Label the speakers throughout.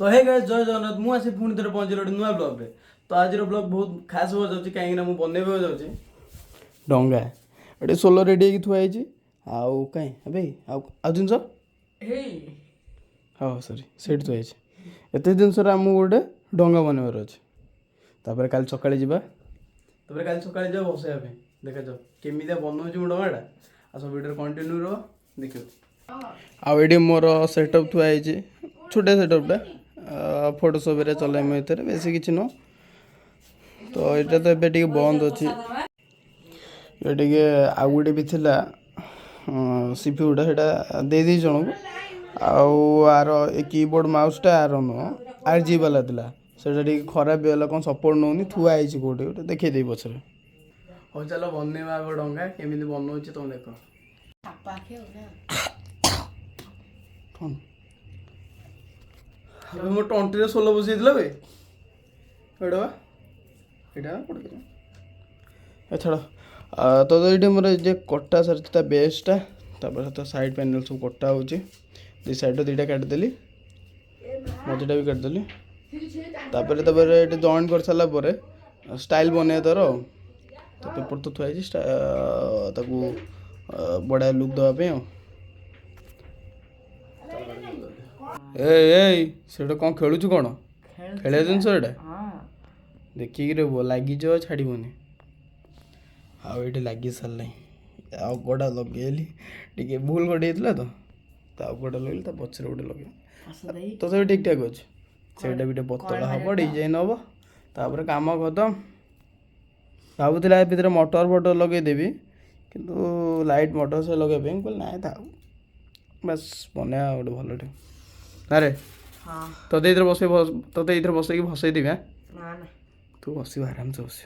Speaker 1: तो है गाइस जय जगन्नाथ मु आसी पुणी थे पहुँचे गोटे नुआ ब्लॉग रे। तो आज ब्लॉग बहुत खास हो जाऊँगी कहीं मुझे बनैबा जाऊँगी डंगा ये सोलो रेडी होगी थुआई आउ कहीं भाई आउ जिन हाँ सरी से थुआई एत जिनस आमको गोटे डंगा बनबार अच्छे तापर काली सकाଳେ ଯିବା तापर काली सकाଳେ जा बसैया देखा जाओ केमी बनाऊँ मु डंगाटा आ सब वीडियो कंटिन्यू रह देख आउ मोर सेटअप थुआई छोटे सेटअपटा फोटोशॉप चलाइम एथेर बेसी किसी नुह तो यहाँ तो ये बंद अच्छी ये आउ गोटे भी थिला सीपीयूटा से दे जन को आर कीबोर्ड माउसटा आर नुह RG वाला थिला से खराब भी है कौन सपोर्ट नौनी थुआई कौटे गोटे देखिए पचर हाँ चलो बनवा डंगा केमी बनाऊँ तुम देख मो टंटी सोलो बसई बे एटा छाड़ तो ये मोर जे कटा सारी बेसटा तो साइड पैनल सब कटा हो दी साइड दुईटा काटिदेली मझीटा भी काटिदेली ये जॉइन कर सारापर स्टाइल बन तार तो पेपर तो थुआई बढ़िया लुक देवाई से कौन खेलुच कौन खेलिया जिनस देखिक लगी छाड़बनी आउ ये लगी सारे आउ गोटा लगे टे भूल गोटे तो आउ गोटा लगे पचर गोटे लगे तो सब ठीक ठाक अच्छे से भी पतला हम डिजाइन हम तापर कम खत्म भावुला भितर मोटर फटर लगेदेवी किंतु लाइट मोटर से लगे कहल ना था बस बनया गोटे भल ना रे तो ये बस तो ये बस भसईदेवी तू बस आराम से बस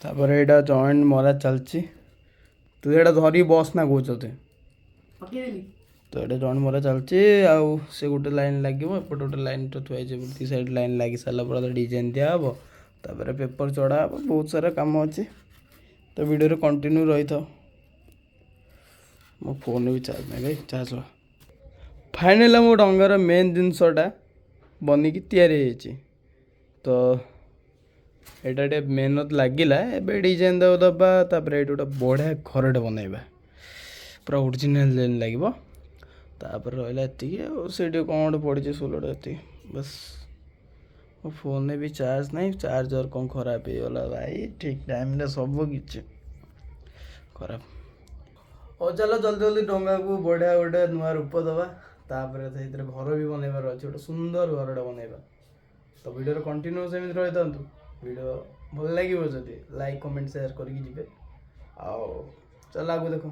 Speaker 1: तापर यहाँ जॉइंट मरा चलती तू ये धरी बस ना कौच तो ये जॉइंट मरा चलती आउ से गोटे लाइन लगे एपटे गोटे लाइन तो थुआई साइड लाइन लगी सारापर डिजाइन दिहब तापर पेपर चढ़ा बहुत सारा काम अच्छे तो वीडियो कंटिन्यू रही था मो फोन भी चार्ज नहीं भाई चार्ज फाइनल मो डंगार मेन जिनसटा बनिकी या तो यहाँ मेहनत लगिला एवं डिजाइन दबा तापर ये गोटे बढ़िया घरटे बनइबा पूरा ओरिजिनल डिजाइन लगे तापर रहा ये कौन गोटे पड़ी सोलटा ये बस मो फोन में भी चार्ज नहीं चार्जर कौन खराब हो गला भाई ठीक टाइम सब कि खराब और चलो जल्दी जल्दी डंगा को बढ़िया गोटे नुआ रूप दबा तापर घर भी बनइबार अच्छे गोटे सुंदर घरटा बनइबा तो वीडियो कंटिन्यू सेमती रही था वीडियो भल लगे जदि लाइक कमेंट शेयर करके आओ चल आगो देख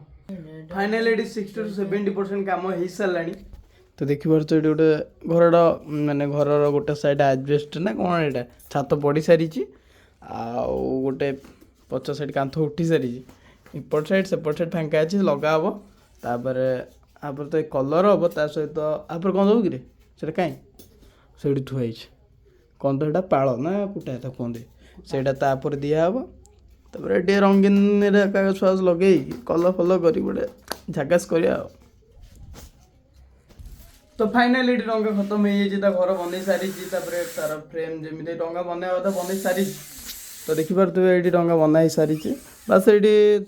Speaker 1: फाइनली 60 to 70% काम हो सारा तो देखिपार ये गोटे घरटा मानने घर गोटे साइड आजबेस्ट ना कौन यहाँ छात पड़ सारी गोटे पच साइड कांथ उठी सारी इपट साइड सेपट साइड फांका अच्छे लगा हे तापर आप तो कलर हम ता सहित आप कौन दब कि से कहीं से थुआई कौन तो यहाँ पाल ना कुटा था कहते से दिहब तापर ये रंगीन कागज फागज लगे कलर फल कर गोटे झाकास कर तो फाइनली डंगा खत्म हो घर बन सारी तार फ्रेम जमी डंगा बनवा कथा बन सारी तो देखिपे ये डंगा बना सारी बस ये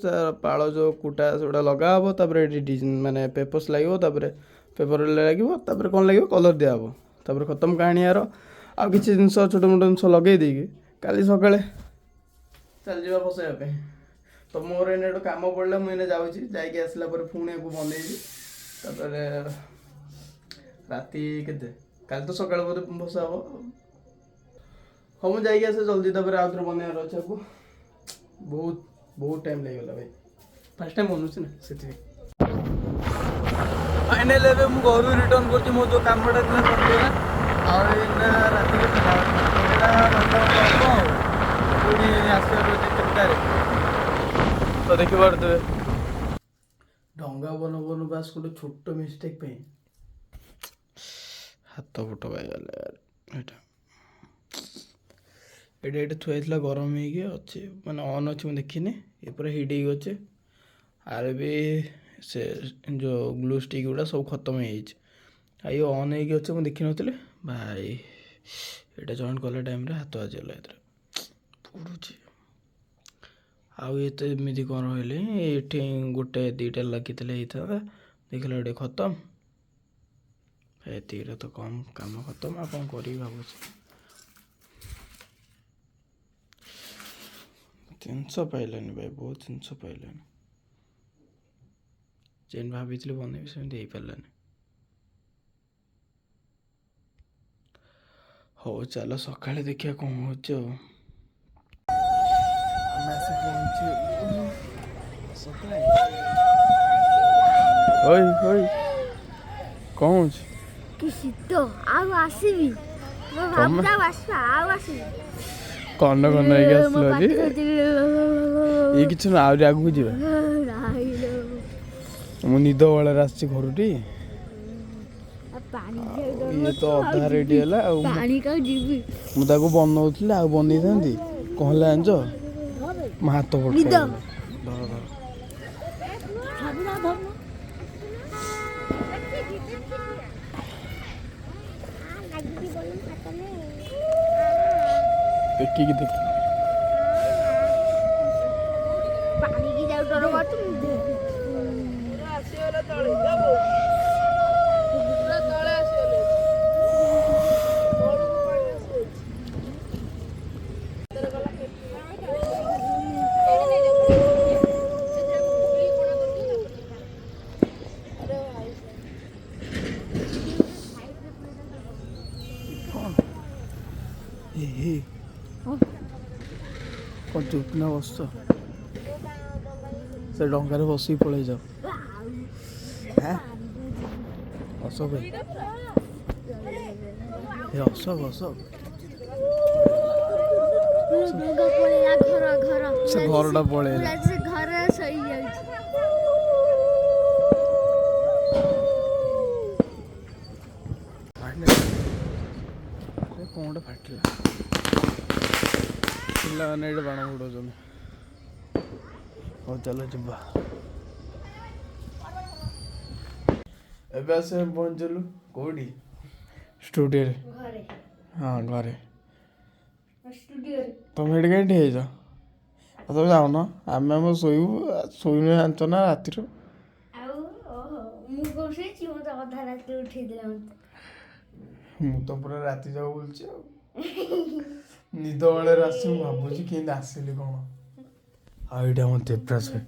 Speaker 1: पाल जो कुटा से लगा हे तापर ये मानने पेपर्स लगे पेपर लगे कौन लगे कलर दिहब तापर खत्म कहानी यार आ किसी जिन छोट मोट जिन लगे देकी काली सका चल जा बसैया तो मोर एने गोटे कम पड़ा मुझे जाऊँगी जाकि आसला पुणी को बनईबी तापर राति केते काल तो सकाळ बोधे बसा हम हाँ मुझे आसे जल्दी तापर आउ थे बनवार अच्छे को बहुत बहुत टाइम लगेगा भाई फास्ट टाइम बनूँ ना से फाइनल एवं घर रिटर्न कर मो जो कमटा था तो देखी पारे डंगा बन बन बास गोटे छोट मिस्टेक पे हाथ फुट पाइगला ये थुआई गरम अच्छे माने ऑन अच्छे मुझे देखनी ये पूरा हिट हो अच्छे आर भी से जो ग्लू स्टिक गुड़ा सब खत्म हो ଆଇ ଅନ୍ ହେଇକି ଅଛି ମୁଁ ଦେଖିନଥିଲି ଭାଇ। ଏଇଟା ଜଏଣ୍ଟ କଲା ଟାଇମ୍ରେ ହାତ ବାଜିଗଲା ଏଥିରେ ପଡ଼ୁଛି। ଆଉ ଇଏ ତ ଏମିତି କ'ଣ ରହିଲେ ଏଠି ଗୋଟେ ଦୁଇଟା ଲାଗିଥିଲେ ହେଇଥାନ୍ତା, ଦେଖିଲା ଏଠି ଖତମ। ଏତିକିରେ ତ କମ୍ କାମ ଖତମ। ଆଉ କ'ଣ କରିବି ଭାବୁଛି। ଜିନିଷ ପାଇଲାନି ଭାଇ, ବହୁତ ଜିନିଷ ପାଇଲାନି। ଯେମିତି ଭାବିଥିଲି ବନେଇବି ସେମିତି ହେଇପାରିଲାନି। ହଉ ଚାଲ ସକାଳେ ଦେଖିବା କ'ଣ ହେଉଛି ଆଉ। ଆମେ ଆସି ପହଞ୍ଚିଗଲୁ ସକାଳେ। ଓଇ ଓଇ କ'ଣ ହେଉଛି?
Speaker 2: କି ଶୀତ। ଆଉ ଆସିବି
Speaker 1: ତମେ
Speaker 2: ଆଉ ଆସିବି
Speaker 1: କନ କନ ହେଇକି ଆସିଲ ଆଜି। ଇଏ କିଛି ନୁହଁ, ଆହୁରି ଆଗକୁ ଯିବା। ମୁଁ ନିଦ ବେଳରେ ଆସିଛି ଘରୁଟି। ଇଏ ତ ଅଧା ରେଡି ହେଲା ଆଉ। ମୁଁ ତାକୁ ବନଉଥିଲି ଆଉ ବନେଇଥାନ୍ତି, କ'ଣ ହେଲା ଜାଣିଛ? ମୋ ହାତ ପଡ଼ିଲା। ଦେଖିକି ଦେଖି
Speaker 2: ପାଣିକି ଯାଉ ଡର ମାରୁଛି।
Speaker 1: କ'ଣ ଚୁପ ନା ବସ? ସେ ଡଙ୍ଗାରେ ବସିକି ପଳେଇ ଯାଅ। ହସ ଭାଇ, ହସ ହସ। ସେ ଘରଟା ପଳେଇଲା।
Speaker 2: ଘରେ ଶୋଇଯାଉଛି।
Speaker 1: କ'ଣଟା ଫାଟିଲା? ପିଲାମାନେ ଏଇଠି ବାଣ ଫୁଟାଉଛନ୍ତି। ହଉ ଚାଲ ଯିବା। ଏବେ ଆସି ପହଞ୍ଚିଲୁ କୋଉଠି? ଷ୍ଟୁଡ଼ିଓରେ। ହଁ ଘରେ। ତମେ ଏଠି କାହିଁ ଠିଆ ହେଇଛ? ତମେ ଯାଉନ, ଆମେ ଆମ ଶୋଇବୁ। ଶୋଇନୁ ଜାଣିଛ ନା ରାତିରୁ। ମୁଁ ତ ପୁରା ରାତି ଯାକ ବୁଲୁଛି ଆଉ। ନିଦ ବେଳରେ ଆସିଛି। ମୁଁ ଭାବୁଛି କେମିତି ଆସିଲି କ'ଣ। ଆଉ ଏଇଟା ଆମ ଦେବରାଜ ଭାଇ।